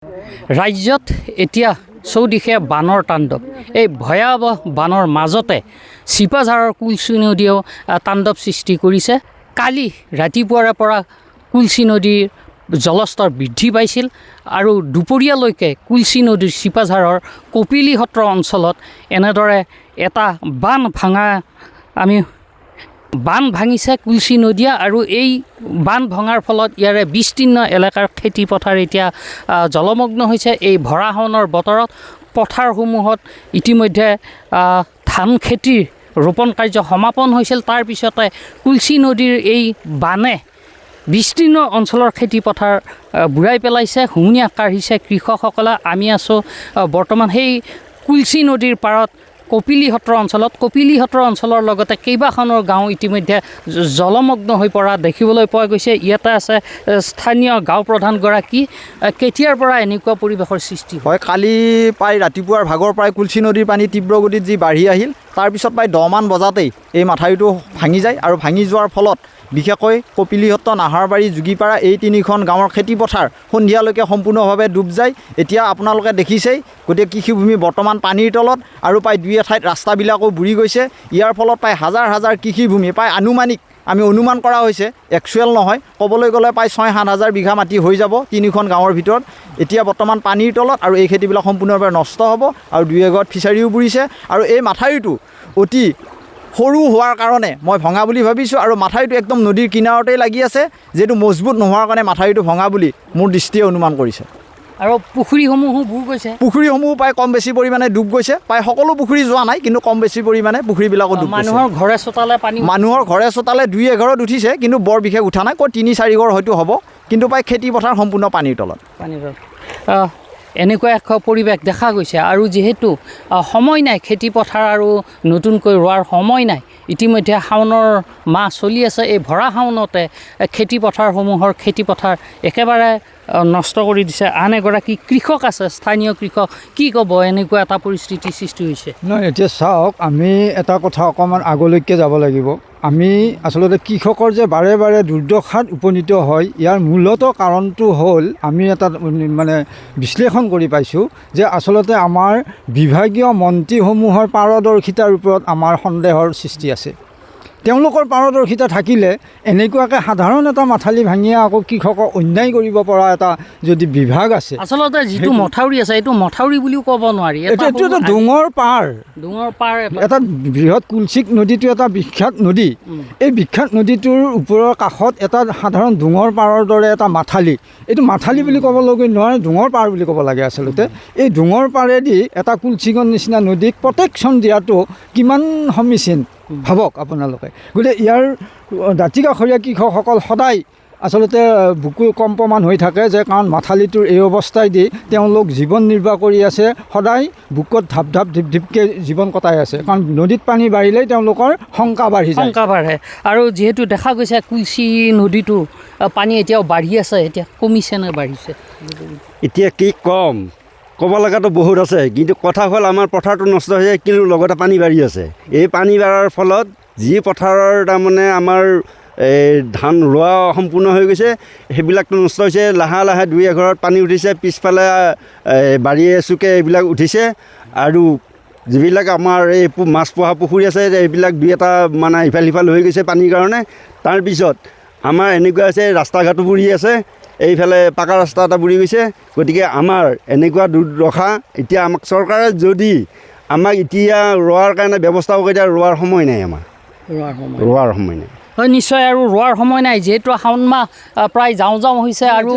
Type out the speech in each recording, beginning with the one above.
ৰাজ্যত এতিয়া চৌদিশে বানৰ তাণ্ডৱ। এই ভয়াৱহ বানৰ মাজতে চিপাঝাৰৰ কুলচি নদীয়েও তাণ্ডৱ সৃষ্টি কৰিছে। কালি ৰাতিপুৱাৰ পৰা কুলচি নদীৰ জলস্তৰ বৃদ্ধি পাইছিল আৰু দুপৰীয়ালৈকে কুলচি নদীৰ চিপাঝাৰৰ কপিলী সত্ৰ অঞ্চলত এনেদৰে এটা বান ভাঙিছে কুলচি নদীয়ে আৰু এই বান ভঙাৰ ফলত ইয়াৰে বিস্তীৰ্ণ এলেকাৰ খেতি পথাৰ এতিয়া জলমগ্ন হৈছে। এই ভৰাহনৰ বতৰত পথাৰসমূহত ইতিমধ্যে ধান খেতিৰ ৰোপণ কাৰ্য সমাপন হৈছিল। তাৰ পিছতে কুলচি নদীৰ এই বানে বিস্তীৰ্ণ অঞ্চলৰ খেতি পথাৰ বুৰাই পেলাইছে, হুমুনিয়াহ কাঢ়িছে কৃষকসকলে। আমি আছোঁ বৰ্তমান সেই কুলচি নদীৰ পাৰত কপিলী সত্ৰ অঞ্চলত। কপিলী সত্ৰ অঞ্চলৰ লগতে কেইবাখনৰ গাঁও ইতিমধ্যে জলমগ্ন হৈ পৰা দেখিবলৈ পোৱা গৈছে। ইয়াতে আছে স্থানীয় গাঁও প্ৰধানগৰাকী। কেতিয়াৰ পৰা এনেকুৱা পৰিৱেশৰ সৃষ্টি হয়? কালি প্ৰায় ৰাতিপুৱাৰ ভাগৰ পৰাই কুলচি নদীৰ পানী তীব্ৰ গতিত যি বাঢ়ি আহিল, তাৰপিছত প্ৰায় 10 মান বজাতেই এই মাথাউৰিটো ভাঙি যায় আৰু ভাঙি যোৱাৰ ফলত বিশেষকৈ কপিলীসত্ৰ, নাহাৰবাৰী, যোগীপাৰা এই 3খন গাঁৱৰ খেতিপথাৰ সন্ধিয়ালৈকে সম্পূৰ্ণভাৱে ডুব যায়। এতিয়া আপোনালোকে দেখিছেই গোটেই কৃষিভূমি বৰ্তমান পানীৰ তলত আৰু প্ৰায় 2 এঠাইত ৰাস্তাবিলাকো বুৰি গৈছে। ইয়াৰ ফলত প্ৰায় হাজাৰ হাজাৰ কৃষিভূমি, প্ৰায় আনুমানিক আমি অনুমান কৰা হৈছে, একচুৱেল নহয়, ক'বলৈ গ'লে প্ৰায় 6-7 হাজাৰ বিঘা মাটি হৈ যাব 3খন গাঁৱৰ ভিতৰত। এতিয়া বৰ্তমান পানীৰ তলত আৰু এই খেতিবিলাক সম্পূৰ্ণভাৱে নষ্ট হ'ব আৰু 2-এঘৰত ফিচাৰীও বুৰিছে। আৰু এই মাথাউৰিটো অতি সৰু হোৱাৰ কাৰণে মই ভঙা বুলি ভাবিছোঁ আৰু মাথাউৰিটো একদম নদীৰ কিনাৰতেই লাগি আছে, যিহেতু মজবুত নোহোৱাৰ কাৰণে মাথাউৰিটো ভঙা বুলি মোৰ দৃষ্টিয়ে অনুমান কৰিছে। আৰু পুখুৰীসমূহো বুৰ গৈছে। পুখুৰীসমূহো প্ৰায় কম বেছি পৰিমাণে ডুব গৈছে। প্ৰায় সকলো পুখুৰী যোৱা নাই, কিন্তু কম বেছি পৰিমাণে পুখুৰীবিলাকো ডুব গৈছে। মানুহৰ ঘৰে চোতালে পানী, মানুহৰ ঘৰে চোতালে 2-এঘৰত উঠিছে, কিন্তু বৰ বিশেষ উঠা নাই। 3-4 ঘৰ হয়তো হ'ব, কিন্তু প্ৰায় খেতি পথাৰ সম্পূৰ্ণ পানীৰ তলত। এনেকুৱা এক পৰিৱেশ দেখা গৈছে। আৰু যিহেতু সময় নাই, খেতি পথাৰ আৰু নতুনকৈ ৰোৱাৰ সময় নাই, ইতিমধ্যে শাওনৰ মাহ চলি আছে। এই ভৰা শাওনতে খেতি পথাৰ একেবাৰে নষ্ট কৰি দিছে। আন এগৰাকী কৃষক আছে, স্থানীয় কৃষক, কি ক'ব এনেকুৱা এটা পৰিস্থিতিৰ সৃষ্টি হৈছে? নহয়, এতিয়া চাওক, আমি এটা কথা অকণমান আগলৈকে যাব লাগিব। আমি আচলতে কৃষকৰ যে বাৰে বাৰে দুৰ্দশাত উপনীত হয়, ইয়াৰ মূলত কাৰণটো হ'ল আমি এটা মানে বিশ্লেষণ কৰি পাইছোঁ যে আচলতে আমাৰ বিভাগীয় মন্ত্ৰীসমূহৰ পাৰদৰ্শিতাৰ ওপৰত আমাৰ সন্দেহৰ সৃষ্টি আছে। তেওঁলোকৰ পাৰদৰ্শিতা থাকিলে এনেকুৱাকৈ সাধাৰণ এটা মাথালি ভাঙিয়ে আকৌ কৃষকক অন্যায় কৰিব পৰা এটা যদি বিভাগ আছে, আচলতে যিটো মথাউৰি আছে এইটো মথাউৰি বুলিও ক'ব নোৱাৰি, এইটো এটা ডোঙৰ পাৰ। এটা বৃহৎ কুলচি নদীটো এটা বিখ্যাত নদী। এই বিখ্যাত নদীটোৰ ওপৰৰ কাষত এটা সাধাৰণ ডোঙৰ পাৰৰ দৰে এটা মাথালি, এইটো মাথালি বুলি ক'বলৈ নোৱাৰে, ডোঙৰ পাৰ বুলি ক'ব লাগে আচলতে। এই ডোঙৰ পাৰেদি এটা কুলচিগঞ্জ নিচিনা নদীক প্ৰটেকশ্যন দিয়াটো কিমান সমীচীন ভাবক আপোনালোকে। গতিকে ইয়াৰ দাঁতিকাষৰীয়া কৃষকসকল সদায় আচলতে বুকু কম্পমান হৈ থাকে, যে কাৰণ মাথালিটোৰ এই অৱস্থাই দি তেওঁলোক জীৱন নিৰ্বাহ কৰি আছে, সদায় বুকত ঢাপ ঢিপকে জীৱন কটাই আছে, কাৰণ নদীত পানী বাঢ়িলেই তেওঁলোকৰ শংকা বাঢ়ে। আৰু যিহেতু দেখা গৈছে কুলচি নদীটো পানী এতিয়াও বাঢ়ি আছে, এতিয়া কমিছে নে বাঢ়িছে? এতিয়া কি ক'ম, ক'ব লগাটো বহুত আছে, কিন্তু কথা হ'ল আমাৰ পথাৰটো নষ্ট হৈছে, কিন্তু লগতে পানী বাঢ়ি আছে। এই পানী বাঢ়াৰ ফলত যি পথাৰৰ তাৰমানে আমাৰ ধান ৰোৱা সম্পূৰ্ণ হৈ গৈছে, সেইবিলাকতো নষ্ট হৈছে। লাহে লাহে 2-এঘৰত পানী উঠিছে, পিছফালে বাৰীয়ে চুকে এইবিলাক উঠিছে। আৰু যিবিলাক আমাৰ এই মাছ পোহা পুখুৰী আছে, এইবিলাক 2-এটা মানে ইফাল সিফাল হৈ গৈছে পানীৰ কাৰণে। তাৰপিছত আমাৰ এনেকুৱা আছে, ৰাস্তা ঘাটো বুৰি আছে, এইফালে পাকা ৰাস্তা এটা বুৰি গৈছে। গতিকে আমাৰ এনেকুৱা দুৰ্দশা। এতিয়া আমাক চৰকাৰে যদি আমাক এতিয়া ৰোৱাৰ কাৰণে ব্যৱস্থা কৰি দিয়ে, ৰোৱাৰ সময় নাই, আমাৰ ৰোৱাৰ সময় নাই। হয়, নিশ্চয়, আৰু ৰোৱাৰ সময় নাই, যিহেতু শাওণ মাহ প্ৰায় যাওঁ হৈছে আৰু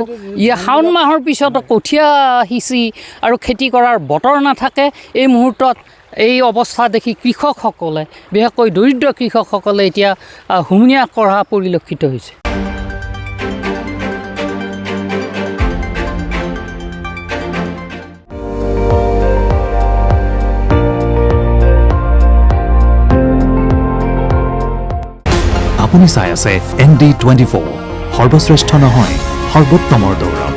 শাওণ মাহৰ পিছত কঠীয়া সিঁচি আৰু খেতি কৰাৰ বতৰ নাথাকে। এই মুহূৰ্তত এই অৱস্থা দেখি কৃষকসকলে, বিশেষকৈ দৰিদ্ৰ কৃষকসকলে এতিয়া হুমুনিয়াহ কৰা পৰিলক্ষিত হৈছে। আপুনি চাই আছে ND24, সৰ্বশ্ৰেষ্ঠ নহয়, সৰ্বোত্তমৰ দৌৰ।